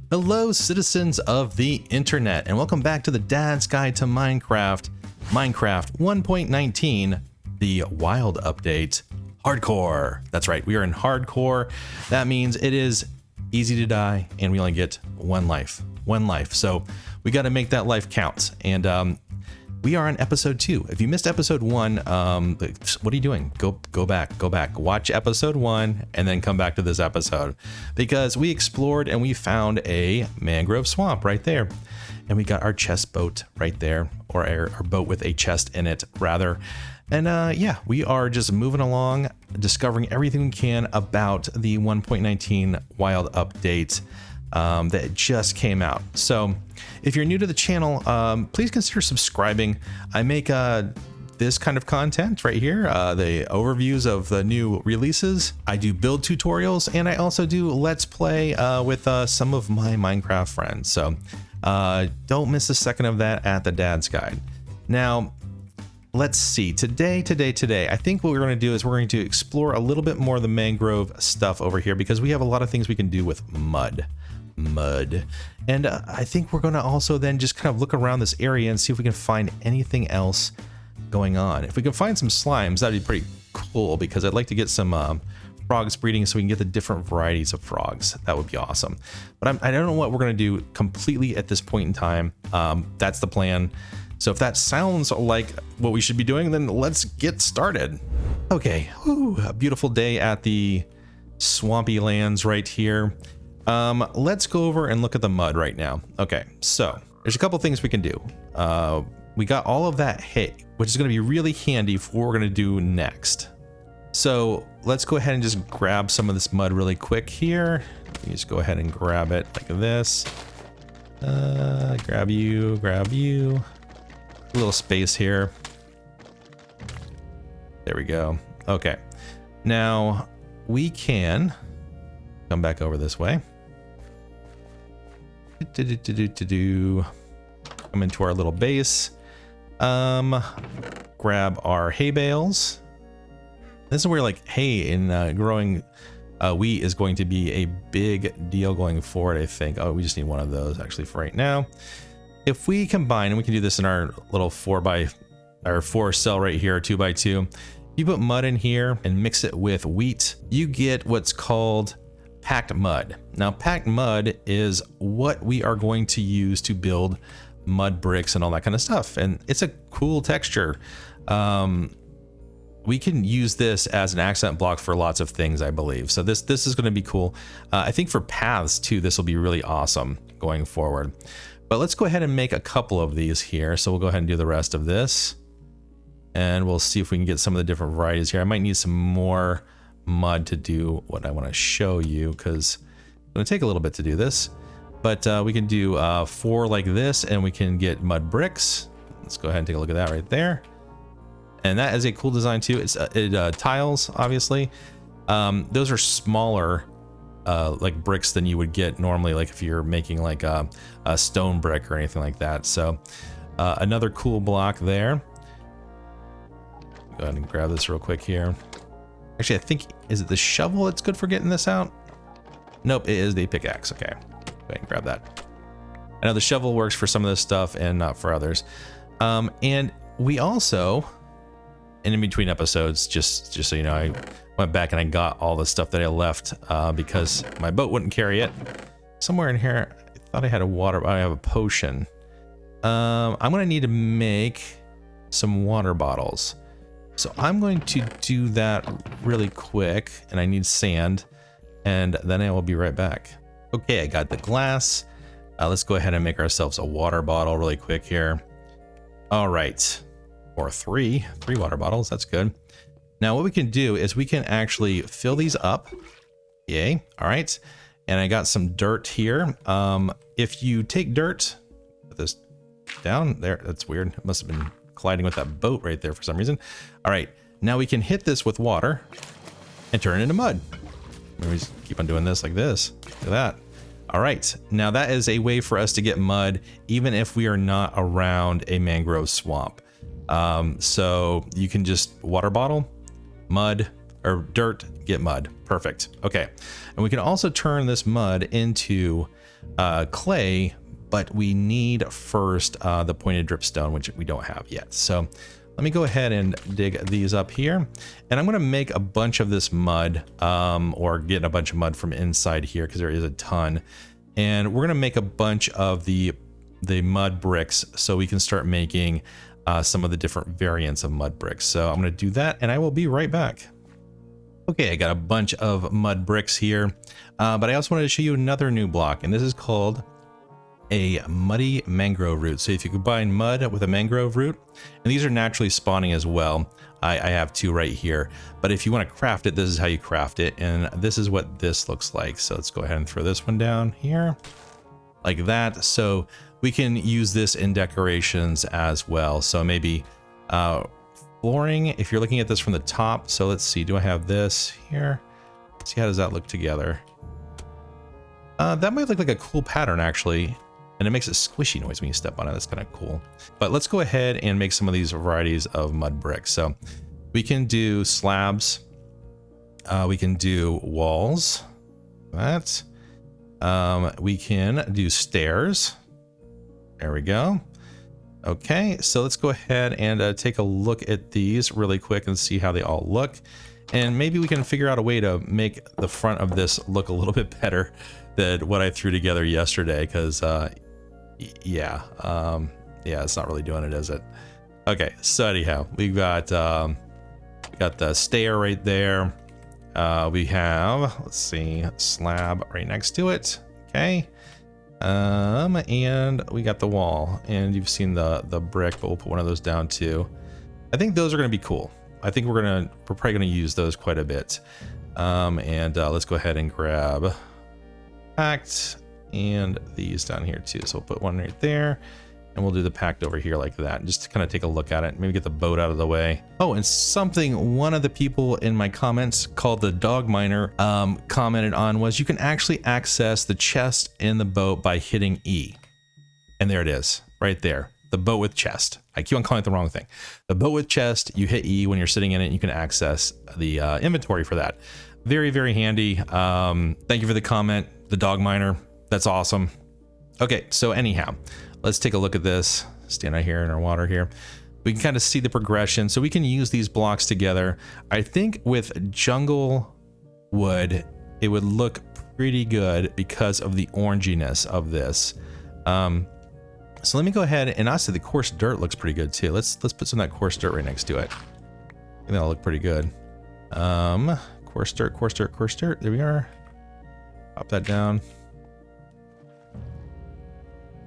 Hello, citizens of the internet, and welcome back to the Dad's Guide to Minecraft, Minecraft 1.19, the Wild Update, Hardcore. That's right, we are in Hardcore. That means it is easy to die, and we only get one life. So we got to make that life count, and we are on episode 2. If you missed episode 1, what are you doing? Go back, watch episode 1, and then come back to this episode, because we explored and we found a mangrove swamp right there, and we got our chest boat right there, or our boat with a chest in it rather. And yeah, we are just moving along, discovering everything we can about the 1.19 Wild Update that just came out. So if you're new to the channel, please consider subscribing. I make this kind of content right here, the overviews of the new releases. I do build tutorials, and I also do Let's Play with some of my Minecraft friends. So don't miss a second of that at the Dad's Guide. Now, let's see, today, I think what we're going to do is we're going to explore a little bit more of the mangrove stuff over here, because we have a lot of things we can do with mud. And I think we're going to also then just kind of look around this area and see if we can find anything else going on. If we can find some slimes, that'd be pretty cool, because I'd like to get some frogs breeding so we can get the different varieties of frogs. That would be awesome. But I don't know what we're going to do completely at this point in time. That's the plan. So if that sounds like what we should be doing, then let's get started. Okay, a beautiful day at the swampy lands right here. Let's go over and look at the mud right now. Okay, so there's a couple things we can do. We got all of that hay, which is going to be really handy for what we're going to do next. So let's go ahead and just grab some of this mud really quick here. You just go ahead and grab it like this. Grab you. A little space here. There we go. Okay, now we can come back over this way. Come into our little base. Grab our hay bales. This is where like hay and growing wheat is going to be a big deal going forward, I think. Oh, we just need one of those actually for right now. If we combine, and we can do this in our little 4 cell right here, 2x2. You put mud in here and mix it with wheat, you get what's called packed mud. Now, packed mud is what we are going to use to build mud bricks and all that kind of stuff, and it's a cool texture. We can use this as an accent block for lots of things, I believe. So this is going to be cool. I think for paths too, this will be really awesome going forward. But let's go ahead and make a couple of these here. So we'll go ahead and do the rest of this, and we'll see if we can get some of the different varieties here. I might need some more mud to do what I want to show you, because it's going to take a little bit to do this. But we can do 4 like this, and we can get mud bricks. Let's go ahead and take a look at that right there. And that is a cool design too. It tiles, obviously. Those are smaller like bricks than you would get normally, like if you're making like a stone brick or anything like that. So another cool block there. Go ahead and grab this real quick here. Actually, I think, is it the shovel that's good for getting this out? Nope, it is the pickaxe. Okay, go ahead and grab that. I know the shovel works for some of this stuff and not for others. And we also, and in between episodes, just so you know, I went back and I got all the stuff that I left because my boat wouldn't carry it. Somewhere in here, I thought I had a water, I have a potion. I'm gonna need to make some water bottles. So I'm going to do that really quick, and I need sand, and then I will be right back. Okay, I got the glass. Let's go ahead and make ourselves a water bottle really quick here. All right, or three water bottles, that's good. Now what we can do is we can actually fill these up. Yay, all right. And I got some dirt here. If you take dirt, put this down there, that's weird. It must have been colliding with that boat right there for some reason. All right, now we can hit this with water and turn it into mud. We just keep on doing this like this. Look at that. All right, now that is a way for us to get mud even if we are not around a mangrove swamp. So you can just water bottle, mud, or dirt, get mud. Perfect. Okay, and we can also turn this mud into clay, but we need first the pointed dripstone, which we don't have yet. So let me go ahead and dig these up here, and I'm going to make a bunch of this mud, or get a bunch of mud from inside here because there is a ton. And we're going to make a bunch of the mud bricks so we can start making some of the different variants of mud bricks. So I'm going to do that, and I will be right back. Okay, I got a bunch of mud bricks here, but I also wanted to show you another new block, and this is called a muddy mangrove root. So if you combine mud with a mangrove root, and these are naturally spawning as well, I have 2 right here, but if you want to craft it, this is how you craft it, and this is what this looks like. So let's go ahead and throw this one down here like that. So we can use this in decorations as well. So maybe flooring, if you're looking at this from the top. So let's see, do I have this here? Let's see, how does that look together? That might look like a cool pattern actually. And it makes a squishy noise when you step on it. That's kind of cool. But let's go ahead and make some of these varieties of mud bricks. So we can do slabs. We can do walls. That. We can do stairs. There we go. Okay, so let's go ahead and take a look at these really quick and see how they all look. And maybe we can figure out a way to make the front of this look a little bit better than what I threw together yesterday, because yeah, it's not really doing it, is it? Okay, so anyhow, we got the stair right there. We have, let's see, slab right next to it. Okay, and we got the wall, and you've seen the brick, but we'll put one of those down too. I think those are going to be cool. I think we're probably going to use those quite a bit. Let's go ahead and grab packed and these down here too. So we'll put one right there, and we'll do the packed over here like that, just to kind of take a look at it, maybe get the boat out of the way. Oh, and something one of the people in my comments called the dog miner commented on was you can actually access the chest in the boat by hitting E. And there it is right there, the boat with chest. I keep on calling it the wrong thing. The boat with chest, you hit E when you're sitting in it, and you can access the inventory for that. Very, very handy. Thank you for the comment, the dog miner. That's awesome. Okay, so anyhow, let's take a look at this. Stand out here in our water here. We can kind of see the progression. So we can use these blocks together. I think with jungle wood, it would look pretty good because of the oranginess of this. So let me go ahead, and honestly, the coarse dirt looks pretty good too. Let's put some of that coarse dirt right next to it. I think that'll look pretty good. Coarse dirt, coarse dirt, coarse dirt. There we are. Pop that down.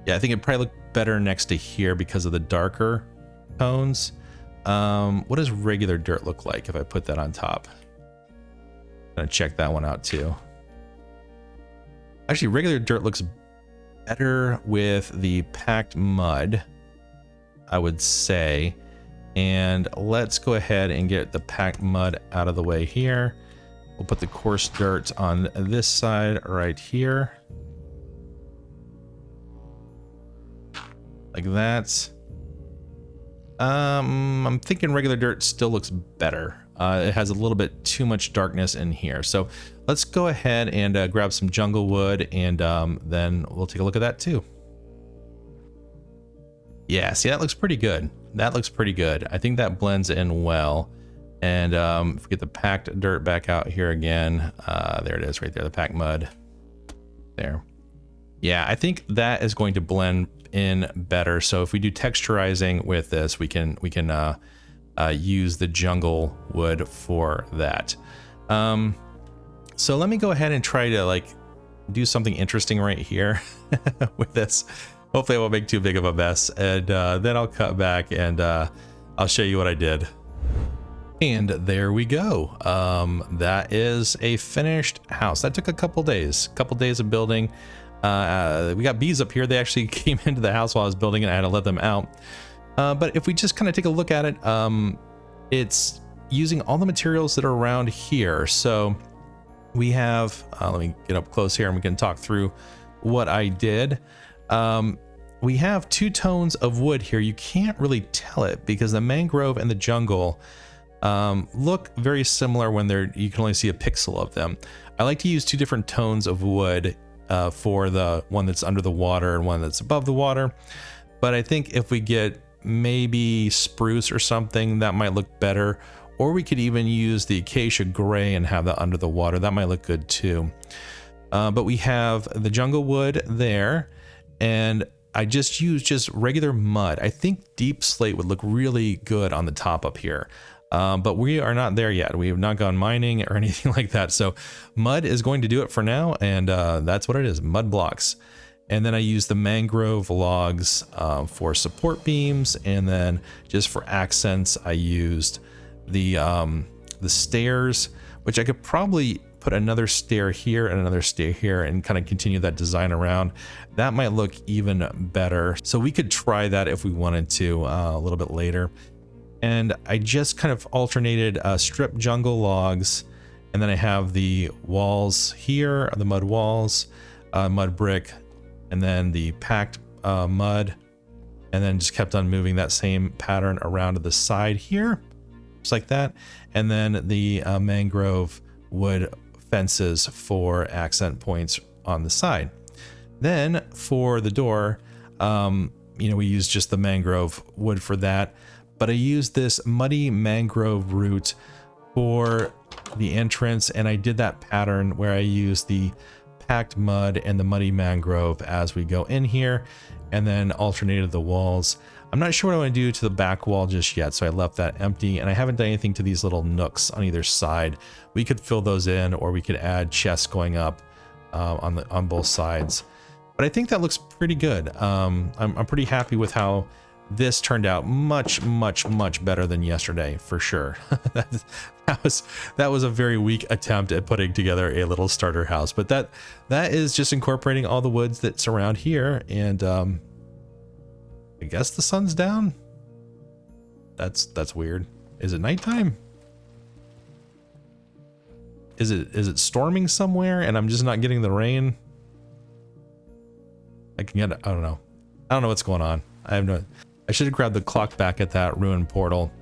Yeah, I think it'd probably look better next to here because of the darker tones. What does regular dirt look like if I put that on top? I'm gonna check that one out too. Actually, regular dirt looks better with the packed mud, I would say. And let's go ahead and get the packed mud out of the way here. We'll put the coarse dirt on this side right here. Like that. I'm thinking regular dirt still looks better. It has a little bit too much darkness in here. So let's go ahead and grab some jungle wood, and then we'll take a look at that too. Yeah, see, that looks pretty good. That looks pretty good. I think that blends in well. And if we get the packed dirt back out here again, there it is right there, the packed mud. There. Yeah, I think that is going to blend in better. So if we do texturizing with this, we can use the jungle wood for that. So let me go ahead and try to like do something interesting right here with this. Hopefully I won't make too big of a mess, and then I'll cut back and I'll show you what I did. And there we go. That is a finished house. That took a couple days of building. We got bees up here. They actually came into the house while I was building it. I had to let them out. But if we just kind of take a look at it, it's using all the materials that are around here. So we have, let me get up close here and we can talk through what I did. We have 2 tones of wood here. You can't really tell it because the mangrove and the jungle look very similar when you can only see a pixel of them. I like to use 2 different tones of wood for the one that's under the water and one that's above the water. But I think if we get maybe spruce or something, that might look better. Or we could even use the acacia gray and have that under the water. That might look good too. But we have the jungle wood there, and I just used regular mud. I think deep slate would look really good on the top up here. But we are not there yet. We have not gone mining or anything like that. So mud is going to do it for now. And that's what it is, mud blocks. And then I use the mangrove logs for support beams. And then just for accents, I used the stairs, which I could probably put another stair here and another stair here and kind of continue that design around. That might look even better. So we could try that if we wanted to a little bit later. And I just kind of alternated strip jungle logs, and then I have the walls here, the mud walls, mud brick, and then the packed mud, and then just kept on moving that same pattern around to the side here, just like that. And then the mangrove wood fences for accent points on the side. Then for the door, we use just the mangrove wood for that. But I used this muddy mangrove root for the entrance, and I did that pattern where I used the packed mud and the muddy mangrove as we go in here, and then alternated the walls. I'm not sure what I want to do to the back wall just yet, so I left that empty, and I haven't done anything to these little nooks on either side. We could fill those in, or we could add chests going up on both sides. But I think that looks pretty good. I'm pretty happy with how this turned out. Much better than yesterday, for sure. that was a very weak attempt at putting together a little starter house, but that is just incorporating all the woods that surround here. And I guess the sun's down. That's weird. Is it nighttime? Is it storming somewhere and I'm just not getting the rain? I don't know. I don't know what's going on. I should have grabbed the clock back at that ruined portal.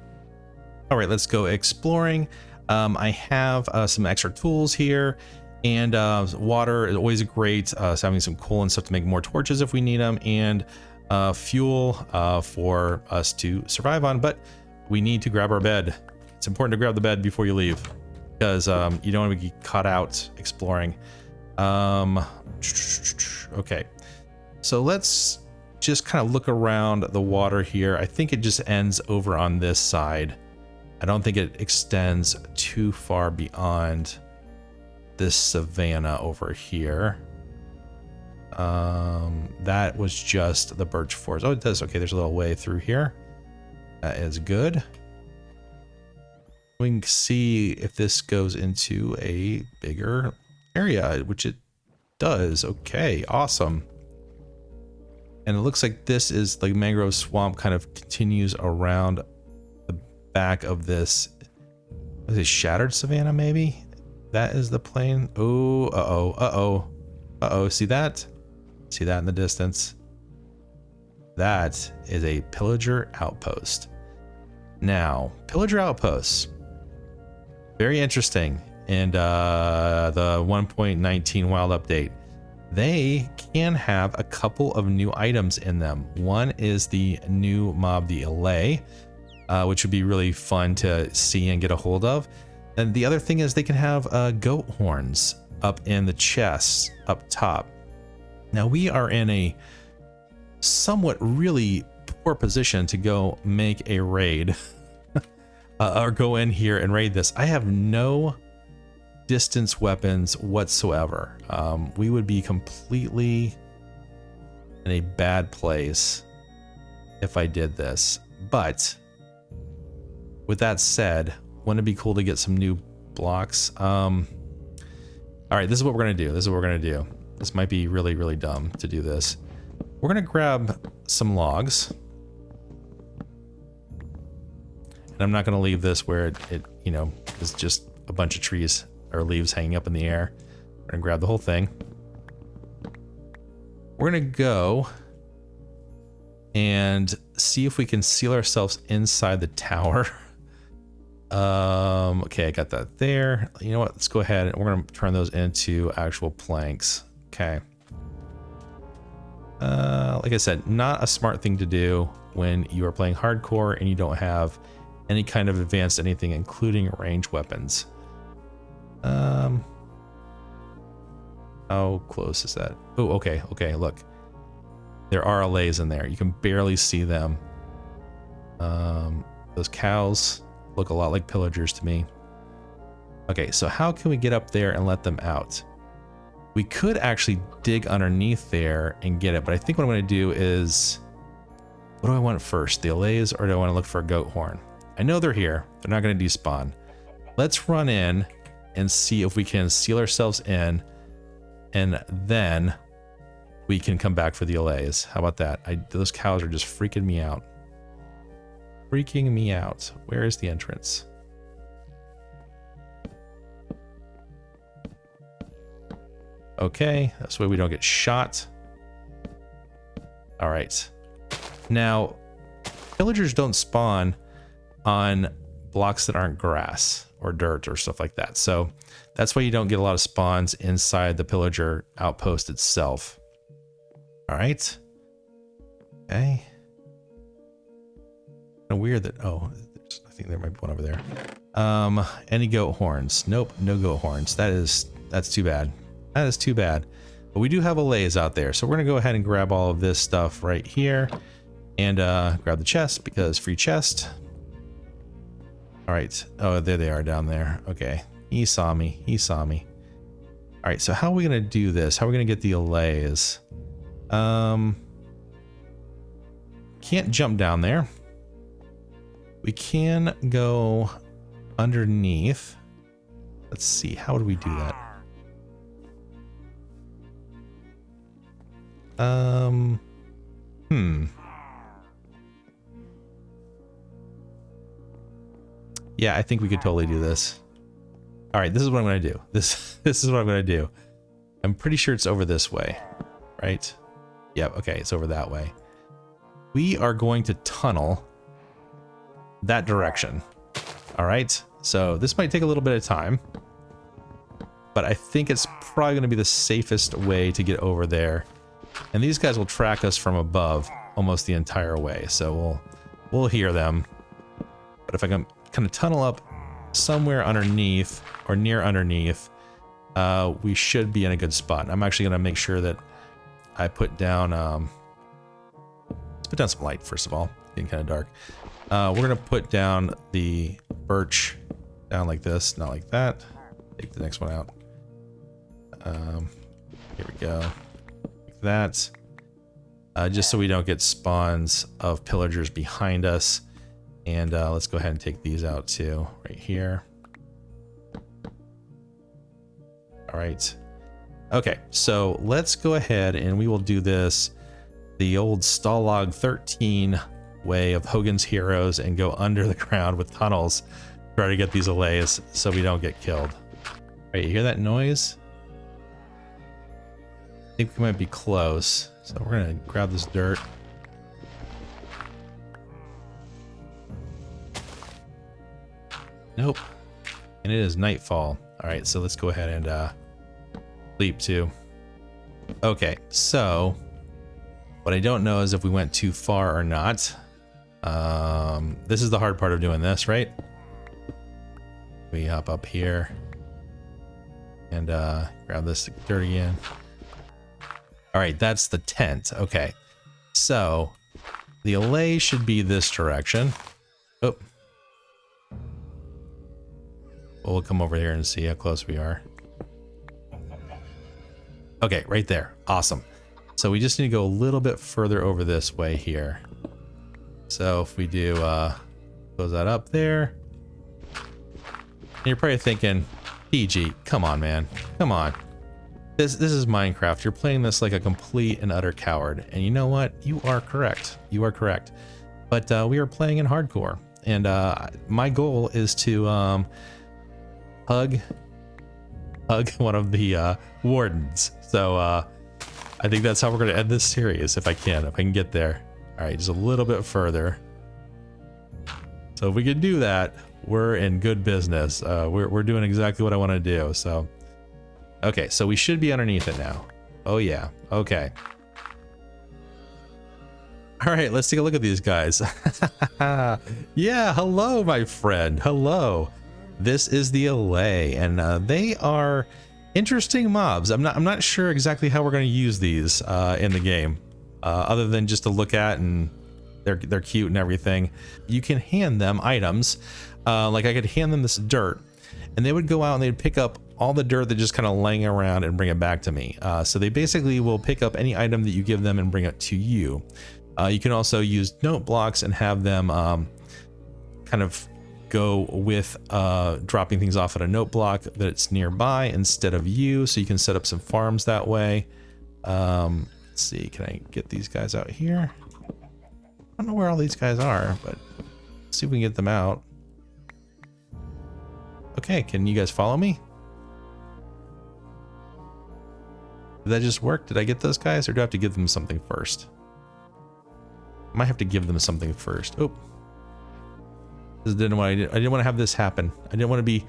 All right, let's go exploring. I have some extra tools here, and water is always great. So having some coal and stuff to make more torches if we need them, and fuel for us to survive on. But we need to grab our bed. It's important to grab the bed before you leave, because you don't want to be caught out exploring. Okay, so let's just kind of look around the water here. I think it just ends over on this side. I don't think it extends too far beyond this savanna over here. That was just the birch forest. Oh, it does. Okay, there's a little way through here. That is good. We can see if this goes into a bigger area, which it does. Okay, awesome. And it looks like this is like mangrove swamp kind of continues around the back of this. Is it shattered savanna maybe? That is the plain. Oh, uh-oh. See that? See that in the distance? That is a Pillager Outpost. Now, Pillager Outposts, very interesting. And the 1.19 wild update, they can have a couple of new items in them. One is the new mob, the Allay, which would be really fun to see and get a hold of. And the other thing is they can have goat horns up in the chests up top. Now we are in a somewhat really poor position to go make a raid or go in here and raid this. I have no distance weapons whatsoever. We would be completely in a bad place if I did this. But with that said, wouldn't it be cool to get some new blocks? All right, this is what we're gonna do. This might be really, really dumb to do this. We're gonna grab some logs. And I'm not gonna leave this where it is just a bunch of trees or leaves hanging up in the air. We're gonna grab the whole thing. We're gonna go and see if we can seal ourselves inside the tower. Okay, I got that there. You know what? Let's go ahead and we're gonna turn those into actual planks. Okay. like I said, not a smart thing to do when you are playing hardcore and you don't have any kind of advanced anything, including range weapons. How close is that? Oh, okay, okay, look. There are Allays in there. You can barely see them. Those cows look a lot like Pillagers to me. Okay, so how can we get up there and let them out? We could actually dig underneath there and get it, but I think what I'm going to do is... What do I want first? The Allays, or do I want to look for a goat horn? I know they're here. They're not going to despawn. Let's run in and see if we can seal ourselves in, and then we can come back for the Allays. How about that? Those cows are just freaking me out. Freaking me out. Where is the entrance? Okay, that's why we don't get shot. All right. Now, Pillagers don't spawn on blocks that aren't grass or dirt or stuff like that. So that's why you don't get a lot of spawns inside the Pillager Outpost itself. All right. Okay. Kind of weird that, oh, I think there might be one over there. Any goat horns? Nope, no goat horns. That's too bad. That is too bad. But we do have Allays out there. So we're going to go ahead and grab all of this stuff right here and grab the chest because free chest. All right. Oh, there they are down there. Okay. He saw me. He saw me. All right. So how are we going to do this? How are we going to get the Allays? Can't jump down there. We can go underneath. Let's see. How do we do that? Yeah, I think we could totally do this. All right, this is what I'm going to do. This is what I'm going to do. I'm pretty sure it's over this way, right? Yeah, okay, it's over that way. We are going to tunnel that direction. All right, so this might take a little bit of time, but I think it's probably going to be the safest way to get over there. And these guys will track us from above almost the entire way, so we'll hear them. But if I can kind of tunnel up somewhere underneath or near underneath, we should be in a good spot. I'm actually going to make sure that I put down, let's put down some light first of all. It's getting kind of dark. We're going to put down the birch down like this, not like that. Take the next one out. Here we go. Like that. Just so we don't get spawns of pillagers behind us. And let's go ahead and take these out too, right here. All right. Okay, so let's go ahead and we will do this the old Stalag 13 way of Hogan's Heroes and go under the ground with tunnels, try to get these Allays so we don't get killed. All right, you hear that noise? I think we might be close. So we're gonna grab this dirt. Nope. And it is nightfall. All right, so let's go ahead and sleep too. Okay, so what I don't know is if we went too far or not. This is the hard part of doing this, right? We hop up here and grab this dirt again. All right, that's the tent. Okay, so the Allay should be this direction. Oh. We'll come over here and see how close we are. Okay, right there. Awesome. So we just need to go a little bit further over this way here. So if we do close that up there. And you're probably thinking, PG, come on, man. Come on. This is Minecraft. You're playing this like a complete and utter coward. And you know what? You are correct. You are correct. But we are playing in hardcore. And my goal is to hug one of the wardens. So I think that's how we're going to end this series if I can get there. All right, just a little bit further. So if we can do that, we're in good business. We're doing exactly what I want to do. So, okay, so we should be underneath it now. Oh yeah, okay. All right, let's take a look at these guys. Yeah, hello, my friend. Hello. This is the Allay, and they are interesting mobs. I'm not sure exactly how we're going to use these in the game, other than just to look at, and they're cute and everything. You can hand them items, like I could hand them this dirt, and they would go out and they'd pick up all the dirt that just kind of laying around and bring it back to me. So they basically will pick up any item that you give them and bring it to you. You can also use note blocks and have them kind of go with dropping things off at a note block that's nearby instead of you, so you can set up some farms that way. Let's see, can I get these guys out here? I don't know where all these guys are, but let's see if we can get them out. Okay, can you guys follow me? Did that just work? Did I get those guys, or do I have to give them something first? I might have to give them something first. Oh, this didn't what I did. I didn't want to have this happen. I didn't want to be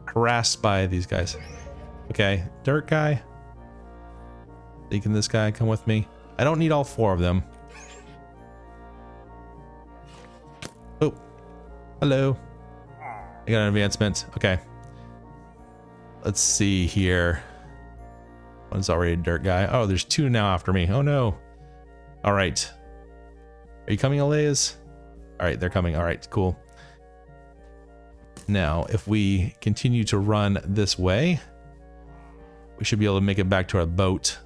harassed by these guys. Okay, dirt guy. Can this guy come with me? I don't need all 4 of them. Oh, hello. I got an advancement. Okay. Let's see here. One's already a dirt guy. Oh, there's 2 now after me. Oh no. All right. Are you coming, Allays? All right, they're coming. All right, cool. Now, if we continue to run this way, we should be able to make it back to our boat.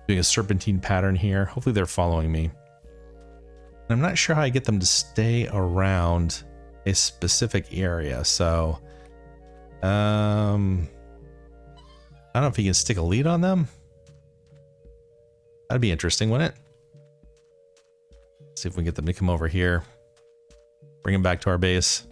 Doing a serpentine pattern here. Hopefully they're following me. I'm not sure how I get them to stay around a specific area, so I don't know if you can stick a lead on them. That'd be interesting, wouldn't it? See if we can get them to come over here. Bring them back to our base.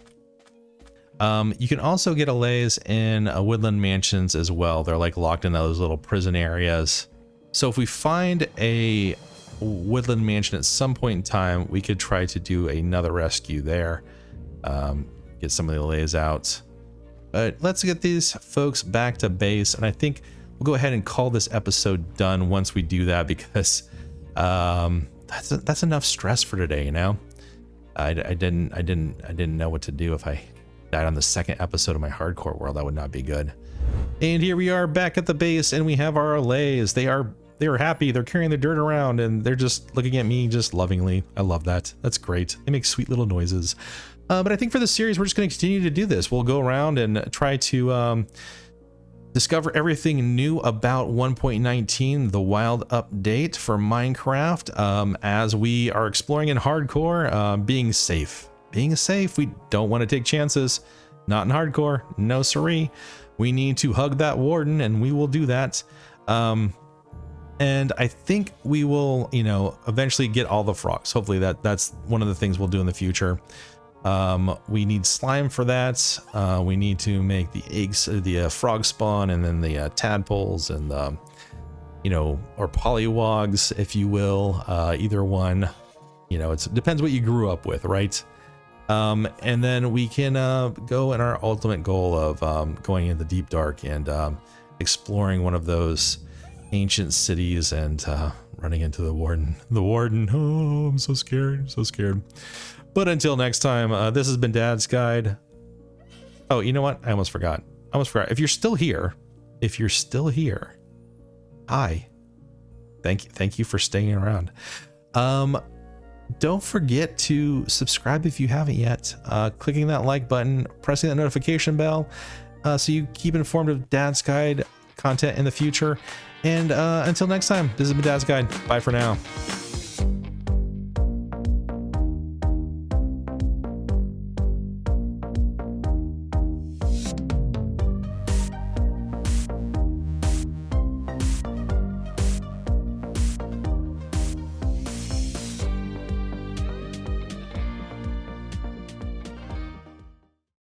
You can also get Allays in woodland mansions as well. They're like locked in those little prison areas. So if we find a woodland mansion at some point in time, we could try to do another rescue there. Get some of the Allays out. But let's get these folks back to base, and I think we'll go ahead and call this episode done once we do that, because that's enough stress for today, you know. I didn't know what to do if I died on the second episode of my hardcore world. That would not be good. And here we are back at the base, and we have our Allays. They are happy. They're carrying the dirt around, and they're just looking at me just lovingly. I love that. That's great. They make sweet little noises. But I think for this series, we're just going to continue to do this. We'll go around and try to discover everything new about 1.19, the wild update for Minecraft, as we are exploring in hardcore. Being safe. We don't want to take chances. Not in hardcore. No siree. We need to hug that warden, and we will do that. And I think we will, you know, eventually get all the frogs. Hopefully that's one of the things we'll do in the future. We need slime for that. We need to make the eggs, the frog spawn, and then the tadpoles, and the, you know, or polywogs, if you will. Either one, you know, it depends what you grew up with, right? And then we can go in our ultimate goal of going in the deep dark and exploring one of those ancient cities and running into the warden. Oh, I'm so scared. But until next time, this has been Dad's Guide. Oh, you know what? I almost forgot. If you're still here, hi. Thank you for staying around. Don't forget to subscribe if you haven't yet. Clicking that like button, pressing that notification bell, so you keep informed of Dad's Guide content in the future. And until next time, this has been Dad's Guide. Bye for now.